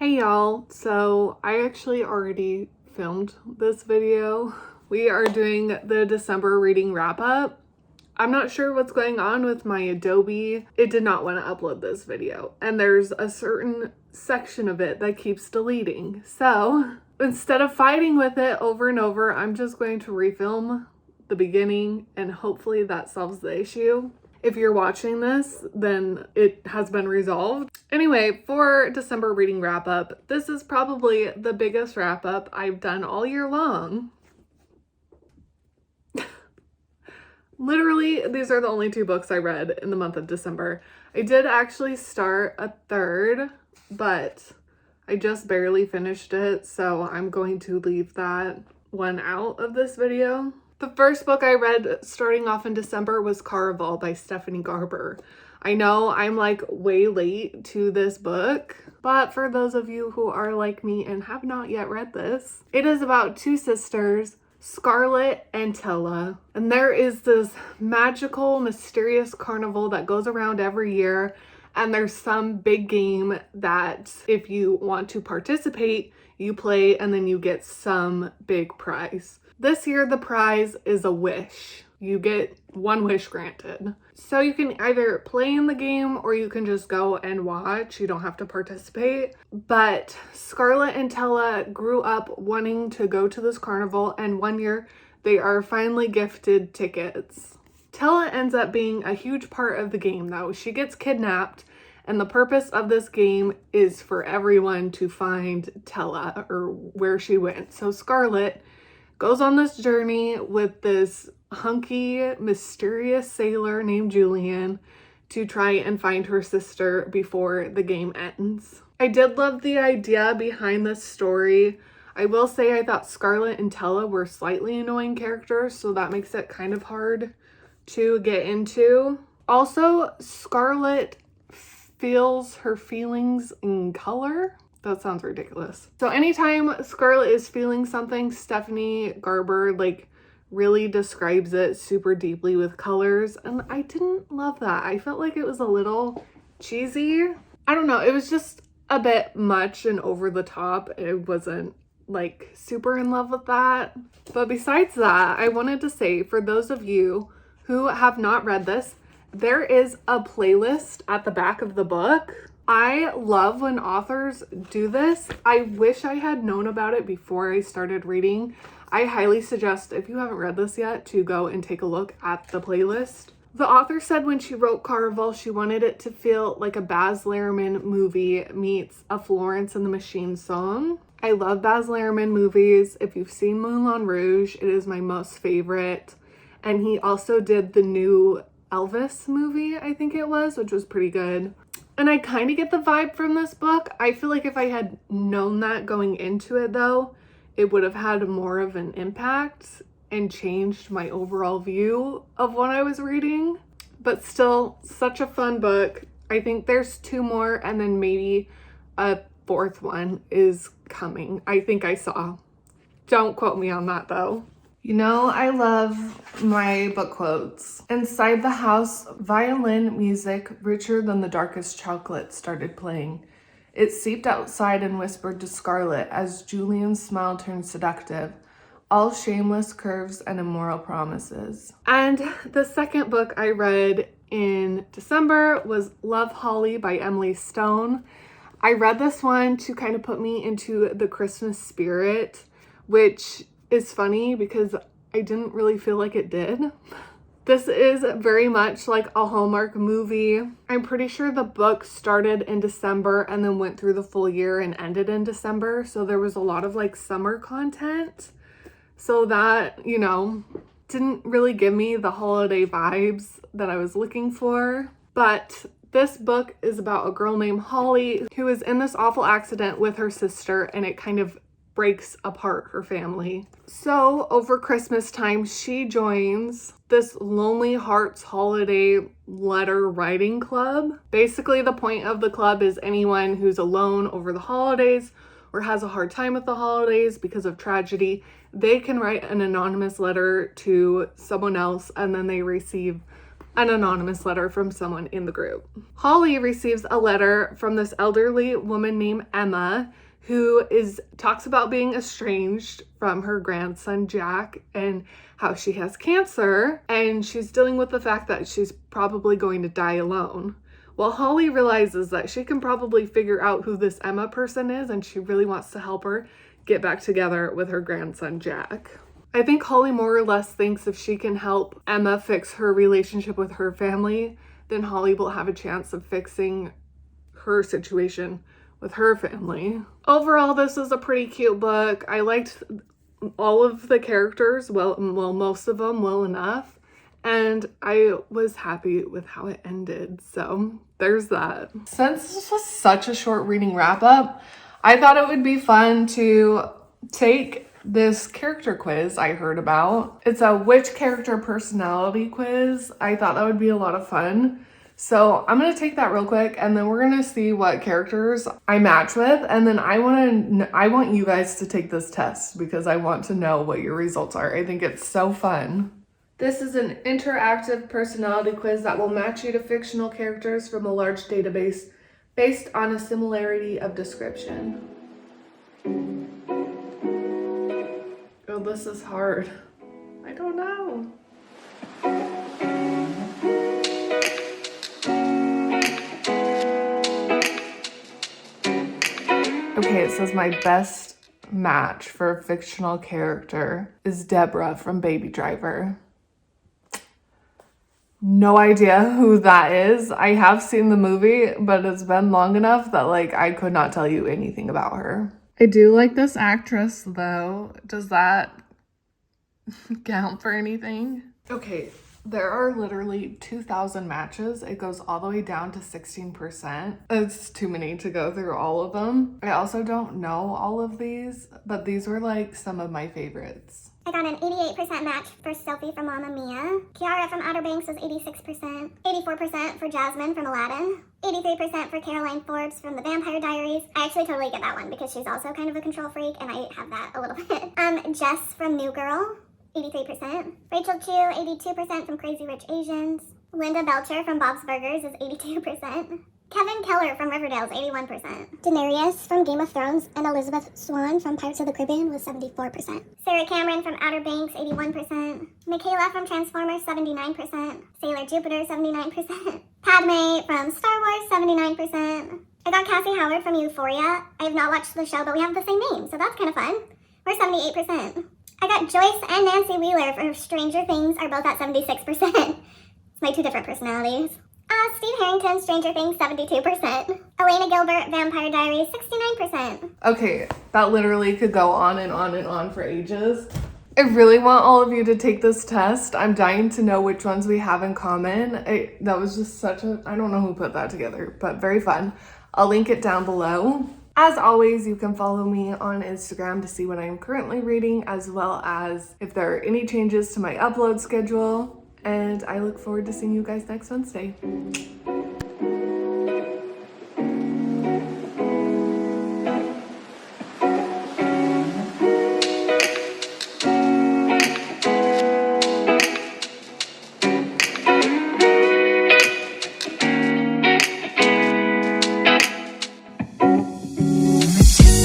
Hey y'all, so I actually already filmed this video. We are doing the December reading wrap up. I'm not sure what's going on with my Adobe. It did not want to upload this video, and there's a certain section of it that keeps deleting. So instead of fighting with it over and over, I'm just going to refilm the beginning and hopefully that solves the issue. If you're watching this, then it has been resolved. Anyway, for December reading wrap up, this is probably the biggest wrap up I've done all year long. Literally, these are the only two books I read in the month of December. I did actually start a third, but I just barely finished it, so I'm going to leave that one out of this video. The first book I read starting off in December was Caraval by Stephanie Garber. I know I'm like way late to this book, but for those of you who are like me and have not yet read this, it is about two sisters, Scarlett and Tella, and there is this magical, mysterious carnival that goes around every year, and there's some big game that if you want to participate, you play and then you get some big prize. This year, the prize is a wish. You get one wish granted. So you can either play in the game or you can just go and watch. You don't have to participate. But Scarlett and Tella grew up wanting to go to this carnival, and one year they are finally gifted tickets. Tella ends up being a huge part of the game though. She gets kidnapped, and the purpose of this game is for everyone to find Tella or where she went. So Scarlett goes on this journey with this hunky, mysterious sailor named Julian to try and find her sister before the game ends. I did love the idea behind this story. I will say I thought Scarlett and Tella were slightly annoying characters, so that makes it kind of hard to get into. Also, Scarlett feels her feelings in color. That sounds ridiculous. So anytime Scarlett is feeling something, Stephanie Garber really describes it super deeply with colors, and I didn't love that. I felt like it was a little cheesy. I don't know, it was just a bit much and over the top. It wasn't super in love with that. But besides that, I wanted to say, for those of you who have not read this, there is a playlist at the back of the book. I love when authors do this. I wish I had known about it before I started reading. I highly suggest, if you haven't read this yet, to go and take a look at the playlist. The author said when she wrote Caraval, she wanted it to feel like a Baz Luhrmann movie meets a Florence and the Machine song. I love Baz Luhrmann movies. If you've seen Moulin Rouge, it is my most favorite. And he also did the new Elvis movie, I think it was, which was pretty good. And I kind of get the vibe from this book. I feel like if I had known that going into it though, it would have had more of an impact and changed my overall view of what I was reading. But still, such a fun book. I think there's two more and then maybe a fourth one is coming. I think I saw. Don't quote me on that though. You know, I love my book quotes. Inside the house, violin music, richer than the darkest chocolate, started playing. It seeped outside and whispered to Scarlett as Julian's smile turned seductive, all shameless curves and immoral promises. And the second book I read in December was Love Holly by Emily Stone. I read this one to kind of put me into the Christmas spirit, which is funny because I didn't really feel like it did. This is very much like a Hallmark movie. I'm pretty sure the book started in December and then went through the full year and ended in December. So there was a lot of summer content. So that, didn't really give me the holiday vibes that I was looking for. But this book is about a girl named Holly who is in this awful accident with her sister, and it kind of breaks apart her family. So over Christmas time, she joins this Lonely Hearts Holiday Letter Writing Club. Basically, the point of the club is anyone who's alone over the holidays or has a hard time with the holidays because of tragedy, they can write an anonymous letter to someone else, and then they receive an anonymous letter from someone in the group. Holly receives a letter from this elderly woman named Emma who talks about being estranged from her grandson Jack and how she has cancer, and she's dealing with the fact that she's probably going to die alone. Well, Holly realizes that she can probably figure out who this Emma person is, and she really wants to help her get back together with her grandson Jack. I think Holly more or less thinks if she can help Emma fix her relationship with her family, then Holly will have a chance of fixing her situation with her family. Overall, this is a pretty cute book. I liked all of the characters, well, most of them well enough, and I was happy with how it ended. So there's that. Since this was such a short reading wrap up, I thought it would be fun to take this character quiz I heard about. It's a which character personality quiz. I thought that would be a lot of fun. So I'm going to take that real quick, and then we're going to see what characters I match with, and then I want you guys to take this test because I want to know what your results are. I think it's so fun. This is an interactive personality quiz that will match you to fictional characters from a large database based on a similarity of description. Oh, this is hard. I don't know. Okay, it says my best match for a fictional character is Deborah from Baby Driver. No idea who that is. I have seen the movie, but it's been long enough that I could not tell you anything about her. I do like this actress though. Does that count for anything? Okay, there are literally 2,000 matches. It goes all the way down to 16%. It's too many to go through all of them. I also don't know all of these, but these were some of my favorites. I got an 88% match for Sophie from Mamma Mia. Kiara from Outer Banks was 86%. 84% for Jasmine from Aladdin. 83% for Caroline Forbes from The Vampire Diaries. I actually totally get that one because she's also kind of a control freak, and I have that a little bit. Jess from New Girl, 83%. Rachel Chu, 82% from Crazy Rich Asians. Linda Belcher from Bob's Burgers is 82%. Kevin Keller from Riverdale is 81%. Daenerys from Game of Thrones and Elizabeth Swann from Pirates of the Caribbean was 74%. Sarah Cameron from Outer Banks, 81%. Michaela from Transformers, 79%. Sailor Jupiter, 79%. Padme from Star Wars, 79%. I got Cassie Howard from Euphoria. I have not watched the show, but we have the same name, so that's kind of fun. We're 78%. I got Joyce and Nancy Wheeler for Stranger Things are both at 76%. It's my two different personalities. Steve Harrington, Stranger Things, 72%. Elena Gilbert, Vampire Diaries, 69%. Okay, that literally could go on and on and on for ages. I really want all of you to take this test. I'm dying to know which ones we have in common. That was just I don't know who put that together, but very fun. I'll link it down below. As always, you can follow me on Instagram to see what I'm currently reading, as well as if there are any changes to my upload schedule. And I look forward to seeing you guys next Wednesday.